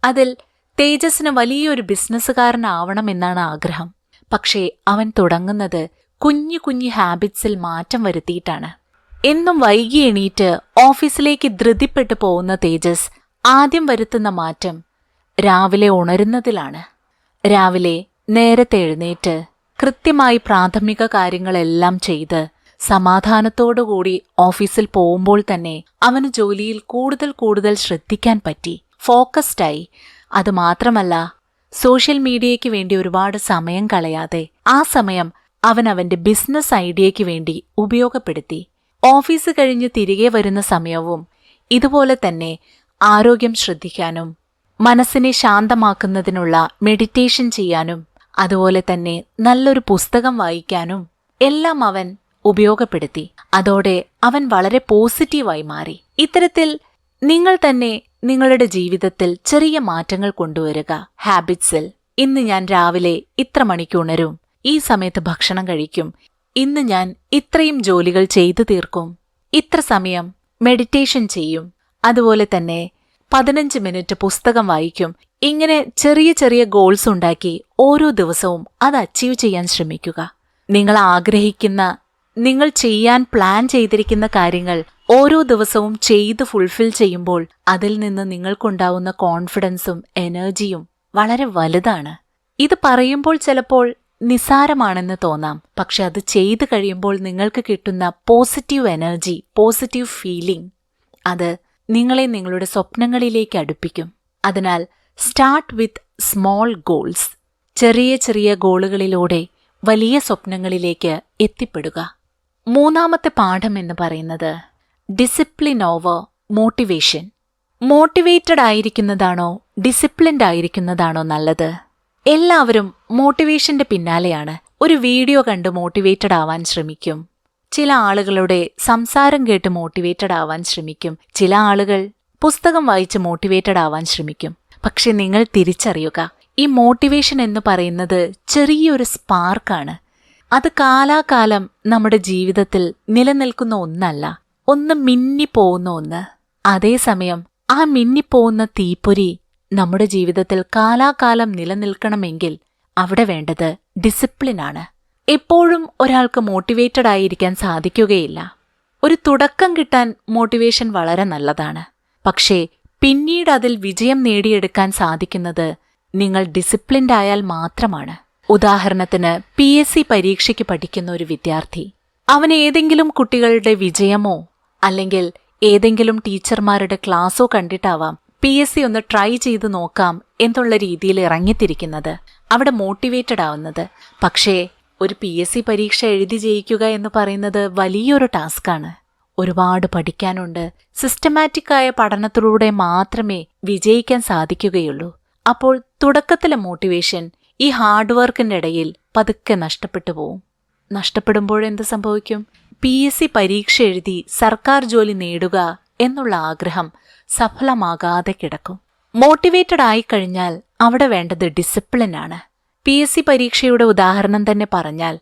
അതിൽ തേജസിന് വലിയൊരു ബിസിനസ്സുകാരനാവണമെന്നാണ് ആഗ്രഹം. പക്ഷേ അവൻ തുടങ്ങുന്നത് കുഞ്ഞു കുഞ്ഞു ഹാബിറ്റ്സിൽ മാറ്റം വരുത്തിയിട്ടാണ്. എന്നും വൈകി എണീറ്റ് ഓഫീസിലേക്ക് ധൃതിപ്പെട്ടു പോകുന്ന തേജസ് ആദ്യം വരുത്തുന്ന മാറ്റം രാവിലെ ഉണരുന്നതിലാണ്. രാവിലെ നേരത്തെ എഴുന്നേറ്റ് കൃത്യമായി പ്രാഥമിക കാര്യങ്ങളെല്ലാം ചെയ്ത് സമാധാനത്തോടുകൂടി ഓഫീസിൽ പോകുമ്പോൾ തന്നെ അവന് ജോലിയിൽ കൂടുതൽ കൂടുതൽ ശ്രദ്ധിക്കാൻ പറ്റി, ഫോക്കസ്ഡായി. അതുമാത്രമല്ല, സോഷ്യൽ മീഡിയയ്ക്ക് വേണ്ടി ഒരുപാട് സമയം കളയാതെ ആ സമയം അവൻ അവന്റെ ബിസിനസ് ഐഡിയയ്ക്ക് വേണ്ടി ഉപയോഗപ്പെടുത്തി. ഓഫീസ് കഴിഞ്ഞ് തിരികെ വരുന്ന സമയവും ഇതുപോലെ തന്നെ ആരോഗ്യം ശ്രദ്ധിക്കാനും മനസ്സിനെ ശാന്തമാക്കുന്നതിനുള്ള മെഡിറ്റേഷൻ ചെയ്യാനും അതുപോലെ തന്നെ നല്ലൊരു പുസ്തകം വായിക്കാനും എല്ലാം അവൻ ഉപയോഗപ്പെടുത്തി. അതോടെ അവൻ വളരെ പോസിറ്റീവായി മാറി. ഇത്തരത്തിൽ നിങ്ങൾ തന്നെ നിങ്ങളുടെ ജീവിതത്തിൽ ചെറിയ മാറ്റങ്ങൾ കൊണ്ടുവരിക. ഹാബിറ്റ്സിൽ ഇന്ന് ഞാൻ രാവിലെ ഇത്ര മണിക്ക് ഉണരും, ഈ സമയത്ത് ഭക്ഷണം കഴിക്കും, ഇന്ന് ഞാൻ ഇത്രയും ജോലികൾ ചെയ്തു തീർക്കും, ഇത്ര സമയം മെഡിറ്റേഷൻ ചെയ്യും, അതുപോലെ തന്നെ 15 മിനിറ്റ് പുസ്തകം വായിക്കും. ഇങ്ങനെ ചെറിയ ചെറിയ ഗോൾസ് ഉണ്ടാക്കി ഓരോ ദിവസവും അത് അച്ചീവ് ചെയ്യാൻ ശ്രമിക്കുക. നിങ്ങൾ ആഗ്രഹിക്കുന്ന, നിങ്ങൾ ചെയ്യാൻ പ്ലാൻ ചെയ്തിരിക്കുന്ന കാര്യങ്ങൾ ഓരോ ദിവസവും ചെയ്ത് ഫുൾഫിൽ ചെയ്യുമ്പോൾ അതിൽ നിന്ന് നിങ്ങൾക്കുണ്ടാവുന്ന കോൺഫിഡൻസും എനർജിയും വളരെ വലുതാണ്. ഇത് പറയുമ്പോൾ ചിലപ്പോൾ നിസ്സാരമാണെന്ന് തോന്നാം. പക്ഷെ അത് ചെയ്തു കഴിയുമ്പോൾ നിങ്ങൾക്ക് കിട്ടുന്ന പോസിറ്റീവ് എനർജി, പോസിറ്റീവ് ഫീലിംഗ്, അത് നിങ്ങളെ നിങ്ങളുടെ സ്വപ്നങ്ങളിലേക്ക് അടുപ്പിക്കും. അതിനാൽ സ്റ്റാർട്ട് വിത്ത് സ്മോൾ ഗോൾസ്. ചെറിയ ചെറിയ ഗോളുകളിലൂടെ വലിയ സ്വപ്നങ്ങളിലേക്ക് എത്തിപ്പെടുക. മൂന്നാമത്തെ പാഠം എന്ന് പറയുന്നത് ഡിസിപ്ലിൻ ഓവർ മോട്ടിവേഷൻ. മോട്ടിവേറ്റഡ് ആയിരിക്കുന്നതാണോ ഡിസിപ്ലിൻഡ് ആയിരിക്കുന്നതാണോ നല്ലത്? എല്ലാവരും മോട്ടിവേഷന്റെ പിന്നാലെയാണ്. ഒരു വീഡിയോ കണ്ട് മോട്ടിവേറ്റഡ് ആവാൻ ശ്രമിക്കും. ചില ആളുകളുടെ സംസാരം കേട്ട് മോട്ടിവേറ്റഡ് ആവാൻ ശ്രമിക്കും. ചില ആളുകൾ പുസ്തകം വായിച്ച് മോട്ടിവേറ്റഡ് ആവാൻ ശ്രമിക്കും. പക്ഷെ നിങ്ങൾ തിരിച്ചറിയുക, ഈ മോട്ടിവേഷൻ എന്ന് പറയുന്നത് ചെറിയൊരു സ്പാർക്കാണ്. അത് കാലാകാലം നമ്മുടെ ജീവിതത്തിൽ നിലനിൽക്കുന്ന ഒന്നല്ല, ഒന്ന് മിന്നിപ്പോകുന്ന ഒന്ന്. അതേസമയം ആ മിന്നിപ്പോകുന്ന തീപ്പൊരി നമ്മുടെ ജീവിതത്തിൽ കാലാകാലം നിലനിൽക്കണമെങ്കിൽ അവിടെ വേണ്ടത് ഡിസിപ്ലിനാണ്. എപ്പോഴും ഒരാൾക്ക് മോട്ടിവേറ്റഡ് ആയിരിക്കാൻ സാധിക്കുകയില്ല. ഒരു തുടക്കം കിട്ടാൻ മോട്ടിവേഷൻ വളരെ നല്ലതാണ്. പക്ഷേ പിന്നീട് അതിൽ വിജയം നേടിയെടുക്കാൻ സാധിക്കുന്നത് നിങ്ങൾ ഡിസിപ്ലിൻഡ് ആയാൽ മാത്രമാണ്. ഉദാഹരണത്തിന് PSC പരീക്ഷയ്ക്ക് പഠിക്കുന്ന ഒരു വിദ്യാർത്ഥി, അവൻ ഏതെങ്കിലും കുട്ടികളുടെ വിജയമോ അല്ലെങ്കിൽ ഏതെങ്കിലും ടീച്ചർമാരുടെ ക്ലാസ്സോ കണ്ടിട്ടാവാം PSC ഒന്ന് ട്രൈ ചെയ്ത് നോക്കാം എന്നുള്ള രീതിയിൽ ഇറങ്ങിത്തിരിക്കുന്നത്, അവിടെ മോട്ടിവേറ്റഡ് ആവുന്നത്. പക്ഷേ ഒരു PSC പരീക്ഷ എഴുതി ജയിക്കുക എന്ന് പറയുന്നത് വലിയൊരു ടാസ്ക്കാണ്. ഒരുപാട് പഠിക്കാനുണ്ട്. സിസ്റ്റമാറ്റിക്കായ പഠനത്തിലൂടെ മാത്രമേ വിജയിക്കാൻ സാധിക്കുകയുള്ളൂ. അപ്പോൾ തുടക്കത്തിലെ മോട്ടിവേഷൻ ഈ ഹാർഡ് വർക്കിന്റെ ഇടയിൽ പതുക്കെ നഷ്ടപ്പെട്ടു പോവും. നഷ്ടപ്പെടുമ്പോഴെന്ത് സംഭവിക്കും? PSC പരീക്ഷ എഴുതി സർക്കാർ ജോലി നേടുക എന്നുള്ള ആഗ്രഹം സഫലമാകാതെ കിടക്കും. മോട്ടിവേറ്റഡ് ആയിക്കഴിഞ്ഞാൽ അവിടെ വേണ്ടത് ഡിസിപ്ലിനാണ്. PSC പരീക്ഷയുടെ ഉദാഹരണം തന്നെ പറഞ്ഞാൽ,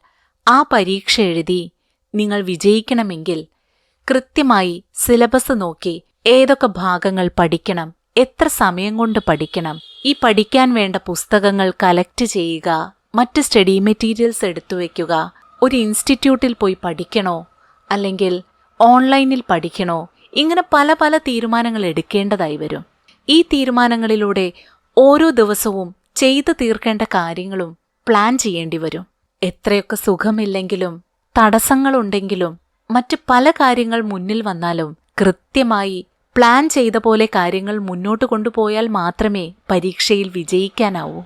ആ പരീക്ഷ എഴുതി നിങ്ങൾ വിജയിക്കണമെങ്കിൽ കൃത്യമായി സിലബസ് നോക്കി ഏതൊക്കെ ഭാഗങ്ങൾ പഠിക്കണം, എത്ര സമയം കൊണ്ട് പഠിക്കണം, ഈ പഠിക്കാൻ വേണ്ട പുസ്തകങ്ങൾ കളക്ട് ചെയ്യുക, മറ്റ് സ്റ്റഡി മെറ്റീരിയൽസ് എടുത്തു വയ്ക്കുക, ഒരു ഇൻസ്റ്റിറ്റ്യൂട്ടിൽ പോയി പഠിക്കണോ അല്ലെങ്കിൽ ഓൺലൈനിൽ പഠിക്കണോ, ഇങ്ങനെ പല പല തീരുമാനങ്ങൾ എടുക്കേണ്ടതായി വരും. ഈ തീരുമാനങ്ങളിലൂടെ ഓരോ ദിവസവും ചെയ്തു തീർക്കേണ്ട കാര്യങ്ങളും പ്ലാൻ ചെയ്യേണ്ടി വരും. എത്രയൊക്കെ സുഖമില്ലെങ്കിലും തടസ്സങ്ങളുണ്ടെങ്കിലും മറ്റ് പല കാര്യങ്ങൾ മുന്നിൽ വന്നാലും കൃത്യമായി പ്ലാൻ ചെയ്ത പോലെ കാര്യങ്ങൾ മുന്നോട്ട് കൊണ്ടുപോയാൽ മാത്രമേ പരീക്ഷയിൽ വിജയിക്കാനാവൂ.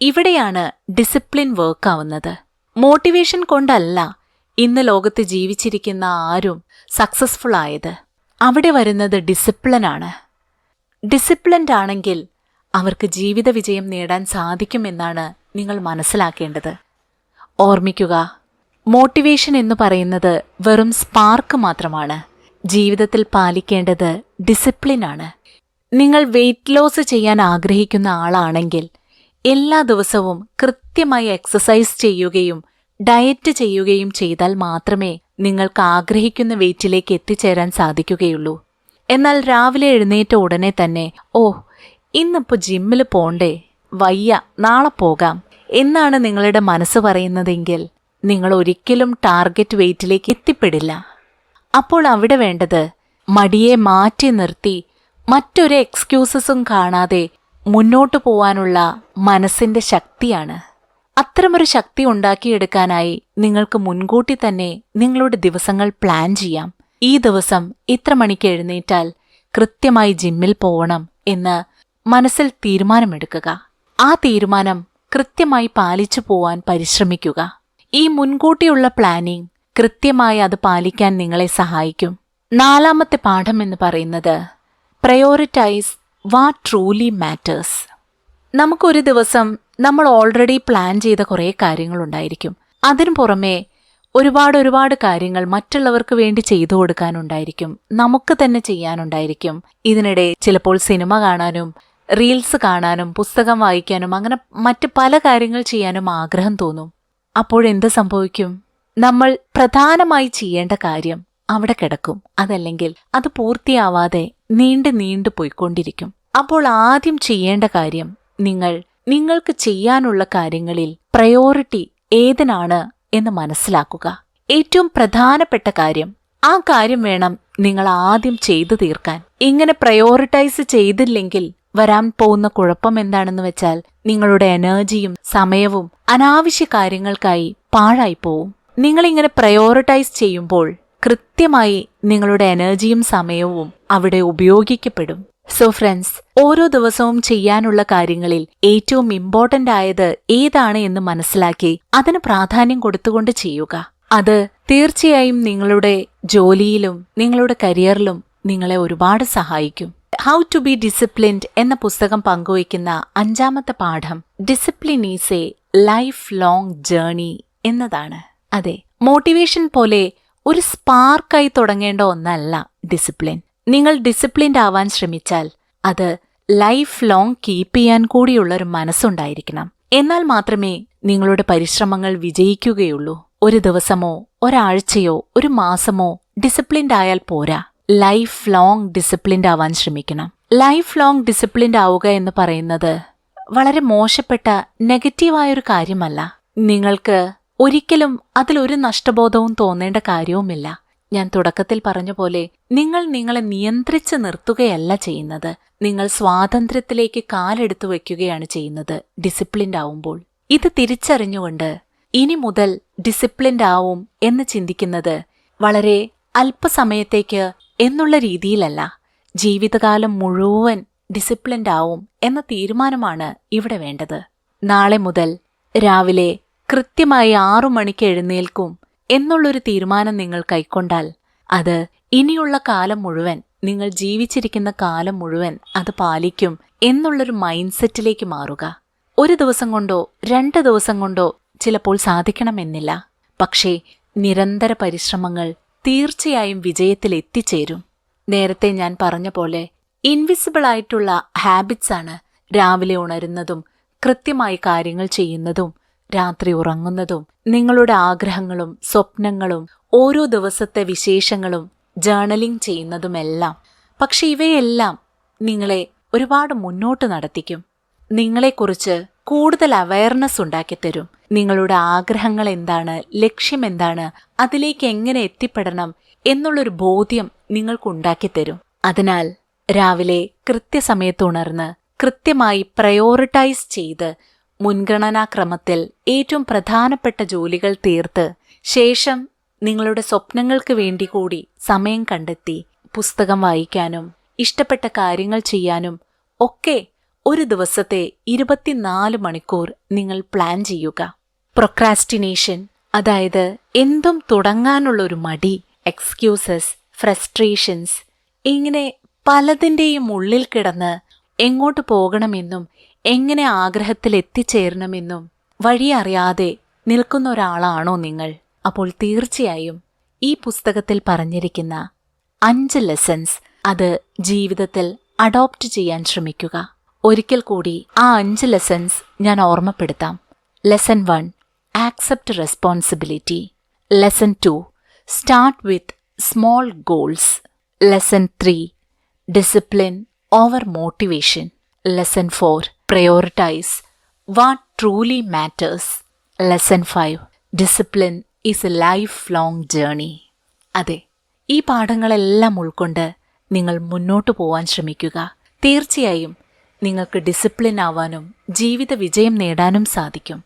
ഇവിടെയാണ് ഡിസിപ്ലിൻ വർക്കാവുന്നത്. മോട്ടിവേഷൻ കൊണ്ടല്ല ഇന്ന് ലോകത്ത് ജീവിച്ചിരിക്കുന്ന ആരും സക്സസ്ഫുൾ ആയത്. അവിടെ വരുന്നത് ഡിസിപ്ലിനാണ്. ഡിസിപ്ലിൻഡ് ആണെങ്കിൽ അവർക്ക് ജീവിത വിജയം നേടാൻ സാധിക്കുമെന്നാണ് നിങ്ങൾ മനസ്സിലാക്കേണ്ടത്. ഓർമ്മിക്കുക, മോട്ടിവേഷൻ എന്ന് പറയുന്നത് വെറും സ്പാർക്ക് മാത്രമാണ്. ജീവിതത്തിൽ പാലിക്കേണ്ടത് ഡിസിപ്ലിനാണ്. നിങ്ങൾ വെയ്റ്റ് ലോസ് ചെയ്യാൻ ആഗ്രഹിക്കുന്ന ആളാണെങ്കിൽ എല്ലാ ദിവസവും കൃത്യമായി എക്സസൈസ് ചെയ്യുകയും ഡയറ്റ് ചെയ്യുകയും ചെയ്താൽ മാത്രമേ നിങ്ങൾക്ക് ആഗ്രഹിക്കുന്ന വെയ്റ്റിലേക്ക് എത്തിച്ചേരാൻ സാധിക്കുകയുള്ളൂ. എന്നാൽ രാവിലെ എഴുന്നേറ്റ ഉടനെ തന്നെ ഇന്നിപ്പോൾ ജിമ്മിൽ പോണ്ടേ, വയ്യ, നാളെ പോകാം എന്നാണ് നിങ്ങളുടെ മനസ്സ് പറയുന്നതെങ്കിൽ നിങ്ങൾ ഒരിക്കലും ടാർഗറ്റ് വെയ്റ്റിലേക്ക് എത്തിപ്പെടില്ല. അപ്പോൾ അവിടെ വേണ്ടത് മടിയെ മാറ്റി നിർത്തി മറ്റൊരു എക്സ്ക്യൂസസും കാണാതെ മുന്നോട്ടു പോവാനുള്ള മനസ്സിന്റെ ശക്തിയാണ്. അത്തരമൊരു ശക്തി ഉണ്ടാക്കിയെടുക്കാനായി നിങ്ങൾക്ക് മുൻകൂട്ടി തന്നെ നിങ്ങളുടെ ദിവസങ്ങൾ പ്ലാൻ ചെയ്യാം. ഈ ദിവസം ഇത്ര മണിക്ക് എഴുന്നേറ്റാൽ കൃത്യമായി ജിമ്മിൽ പോവണം എന്ന് മനസ്സിൽ തീരുമാനമെടുക്കുക. ആ തീരുമാനം കൃത്യമായി പാലിച്ചു പോവാൻ പരിശ്രമിക്കുക. ഈ മുൻകൂട്ടിയുള്ള പ്ലാനിംഗ് കൃത്യമായി അത് പാലിക്കാൻ നിങ്ങളെ സഹായിക്കും. 4ാമത്തെ പാഠം എന്ന് പറയുന്നത് പ്രയോറിറ്റൈസ് വാട്ട് ട്രൂലി മാറ്റേഴ്സ്. നമുക്കൊരു ദിവസം നമ്മൾ ഓൾറെഡി പ്ലാൻ ചെയ്ത കുറേ കാര്യങ്ങളുണ്ടായിരിക്കും. അതിനു പുറമെ ഒരുപാട് കാര്യങ്ങൾ മറ്റുള്ളവർക്ക് വേണ്ടി ചെയ്തു കൊടുക്കാനുണ്ടായിരിക്കും, നമുക്ക് തന്നെ ചെയ്യാനുണ്ടായിരിക്കും. ഇതിനിടെ ചിലപ്പോൾ സിനിമ കാണാനും റീൽസ് കാണാനും പുസ്തകം വായിക്കാനും അങ്ങനെ മറ്റ് പല കാര്യങ്ങൾ ചെയ്യാനും ആഗ്രഹം തോന്നും. അപ്പോഴെന്ത് സംഭവിക്കും? നമ്മൾ പ്രധാനമായി ചെയ്യേണ്ട കാര്യം അവിടെ കിടക്കും. അതല്ലെങ്കിൽ അത് പൂർത്തിയാവാതെ നീണ്ടു പോയിക്കൊണ്ടിരിക്കും. അപ്പോൾ ആദ്യം ചെയ്യേണ്ട കാര്യം നിങ്ങൾക്ക് ചെയ്യാനുള്ള കാര്യങ്ങളിൽ പ്രയോറിറ്റി ഏതിനാണ് എന്ന് മനസ്സിലാക്കുക. ഏറ്റവും പ്രധാനപ്പെട്ട കാര്യം, ആ കാര്യം വേണം നിങ്ങൾ ആദ്യം ചെയ്തു തീർക്കാൻ. ഇങ്ങനെ പ്രയോറിറ്റൈസ് ചെയ്തില്ലെങ്കിൽ വരാൻ പോകുന്ന കുഴപ്പം എന്താണെന്ന് വെച്ചാൽ നിങ്ങളുടെ എനർജിയും സമയവും അനാവശ്യ കാര്യങ്ങൾക്കായി പാഴായിപ്പോവും. നിങ്ങളിങ്ങനെ പ്രയോറിറ്റൈസ് ചെയ്യുമ്പോൾ കൃത്യമായി നിങ്ങളുടെ എനർജിയും സമയവും അവിടെ ഉപയോഗിക്കപ്പെടും. സോ ഫ്രണ്ട്സ്, ഓരോ ദിവസവും ചെയ്യാനുള്ള കാര്യങ്ങളിൽ ഏറ്റവും ഇമ്പോർട്ടന്റ് ആയത് ഏതാണ് എന്ന് മനസ്സിലാക്കി അതിന് പ്രാധാന്യം കൊടുത്തുകൊണ്ട് ചെയ്യുക. അത് തീർച്ചയായും നിങ്ങളുടെ ജോലിയിലും നിങ്ങളുടെ കരിയറിലും നിങ്ങളെ ഒരുപാട് സഹായിക്കും. ഹൗ ടു ബി ഡിസിപ്ലിൻഡ് എന്ന പുസ്തകം പങ്കുവയ്ക്കുന്ന 5ാമത്തെ പാഠം discipline is a lifelong journey എന്നതാണ്. അതെ, മോട്ടിവേഷൻ പോലെ ഒരു സ്പാർക്കായി തുടങ്ങേണ്ട ഒന്നല്ല ഡിസിപ്ലിൻ. നിങ്ങൾ ഡിസിപ്ലിൻഡ് ആവാൻ ശ്രമിച്ചാൽ അത് ലൈഫ് ലോങ് കീപ്പ് ചെയ്യാൻ കൂടിയുള്ളൊരു മനസ്സുണ്ടായിരിക്കണം. എന്നാൽ മാത്രമേ നിങ്ങളുടെ പരിശ്രമങ്ങൾ വിജയിക്കുകയുള്ളൂ. ഒരു ദിവസമോ ഒരാഴ്ചയോ ഒരു മാസമോ ഡിസിപ്ലിൻഡ് ആയാൽ പോരാ, ലൈഫ് ലോങ് ഡിസിപ്ലിൻഡ് ആവാൻ ശ്രമിക്കണം. ലൈഫ് ലോങ് ഡിസിപ്ലിൻഡ് ആവുക എന്ന് പറയുന്നത് വളരെ മോശപ്പെട്ട നെഗറ്റീവായൊരു കാര്യമല്ല. നിങ്ങൾക്ക് ഒരിക്കലും അതിലൊരു നഷ്ടബോധവും തോന്നേണ്ട കാര്യവുമില്ല. ഞാൻ തുടക്കത്തിൽ പറഞ്ഞ പോലെ നിങ്ങൾ നിങ്ങളെ നിയന്ത്രിച്ച് നിർത്തുകയല്ല ചെയ്യുന്നത്, നിങ്ങൾ സ്വാതന്ത്ര്യത്തിലേക്ക് കാലെടുത്തു വയ്ക്കുകയാണ് ചെയ്യുന്നത് ഡിസിപ്ലിൻഡ് ആവുമ്പോൾ. ഇത് തിരിച്ചറിഞ്ഞുകൊണ്ട് ഇനി മുതൽ ഡിസിപ്ലിൻഡ് ആവും എന്ന് ചിന്തിക്കുന്നത് വളരെ അല്പസമയത്തേക്ക് എന്നുള്ള രീതിയിലല്ല, ജീവിതകാലം മുഴുവൻ ഡിസിപ്ലിൻഡ് ആവും എന്ന തീരുമാനമാണ് ഇവിടെ വേണ്ടത്. നാളെ മുതൽ രാവിലെ കൃത്യമായി 6 മണിക്ക് എഴുന്നേൽക്കും എന്നുള്ളൊരു തീരുമാനം നിങ്ങൾ കൈക്കൊണ്ടാൽ അത് ഇനിയുള്ള കാലം മുഴുവൻ നിങ്ങൾ ജീവിച്ചിരിക്കുന്ന കാലം മുഴുവൻ അത് പാലിക്കും എന്നുള്ളൊരു മൈൻഡ് സെറ്റിലേക്ക് മാറുക. ഒരു ദിവസം കൊണ്ടോ 2 ദിവസം കൊണ്ടോ ചിലപ്പോൾ സാധിക്കണമെന്നില്ല. പക്ഷേ നിരന്തര പരിശ്രമങ്ങൾ തീർച്ചയായും വിജയത്തിൽ എത്തിച്ചേരും. നേരത്തെ ഞാൻ പറഞ്ഞ പോലെ ഇൻവിസിബിൾ ആയിട്ടുള്ള ഹാബിറ്റ്സ് ആണ് രാവിലെ ഉണരുന്നതും കൃത്യമായി കാര്യങ്ങൾ ചെയ്യുന്നതും രാത്രി ഉറങ്ങുന്നതും നിങ്ങളുടെ ആഗ്രഹങ്ങളും സ്വപ്നങ്ങളും ഓരോ ദിവസത്തെ വിശേഷങ്ങളും ജേർണലിംഗ് ചെയ്യുന്നതുമെല്ലാം. പക്ഷെ ഇവയെല്ലാം നിങ്ങളെ ഒരുപാട് മുന്നോട്ട് നടത്തിക്കും. നിങ്ങളെക്കുറിച്ച് കൂടുതൽ അവയർനെസ് ഉണ്ടാക്കിത്തരും. നിങ്ങളുടെ ആഗ്രഹങ്ങൾ എന്താണ്, ലക്ഷ്യം എന്താണ്, അതിലേക്ക് എങ്ങനെ എത്തിപ്പെടണം എന്നുള്ളൊരു ബോധ്യം നിങ്ങൾക്കുണ്ടാക്കിത്തരും. അതിനാൽ രാവിലെ കൃത്യസമയത്ത് ഉണർന്ന് കൃത്യമായി പ്രയോറിറ്റൈസ് ചെയ്ത് മുൻഗണനാക്രമത്തിൽ ഏറ്റവും പ്രധാനപ്പെട്ട ജോലികൾ തീർത്ത് ശേഷം നിങ്ങളുടെ സ്വപ്നങ്ങൾക്ക് വേണ്ടി കൂടി സമയം കണ്ടെത്തി പുസ്തകം വായിക്കാനും ഇഷ്ടപ്പെട്ട കാര്യങ്ങൾ ചെയ്യാനും ഒക്കെ ഒരു ദിവസത്തെ 24 മണിക്കൂർ നിങ്ങൾ പ്ലാൻ ചെയ്യുക. പ്രൊക്രാസ്റ്റിനേഷൻ, അതായത് എന്തും തുടങ്ങാനുള്ളൊരു മടി, എക്സ്ക്യൂസസ്, ഫ്രസ്ട്രേഷൻസ്, ഇങ്ങനെ പലതിൻ്റെയും ഉള്ളിൽ കിടന്ന് എങ്ങോട്ട് പോകണമെന്നും എങ്ങനെ ആഗ്രഹത്തിൽ എത്തിച്ചേരണമെന്നും വഴിയറിയാതെ നിൽക്കുന്ന ഒരാളാണോ നിങ്ങൾ? അപ്പോൾ തീർച്ചയായും ഈ പുസ്തകത്തിൽ പറഞ്ഞിരിക്കുന്ന 5 ലെസൺസ് അത് ജീവിതത്തിൽ അഡോപ്റ്റ് ചെയ്യാൻ ശ്രമിക്കുക. ഒരിക്കൽ കൂടി ആ 5 ലെസൺസ് ഞാൻ ഓർമ്മപ്പെടുത്താം. Lesson 1, accept responsibility. Lesson 2, start with small goals. Lesson 3, discipline over motivation. Lesson 4, prioritise what truly matters. Lesson 5, discipline is a lifelong journey. അതെ, ഈ പാഠങ്ങളെല്ലാം ഉൾക്കൊണ്ട് നിങ്ങൾ മുന്നോട്ടു പോവാൻ ശ്രമിക്കുക. തീർച്ചയായും നിങ്ങൾക്ക് ഡിസിപ്ലിൻ ആവാനും ജീവിത വിജയം നേടാനും സാധിക്കും.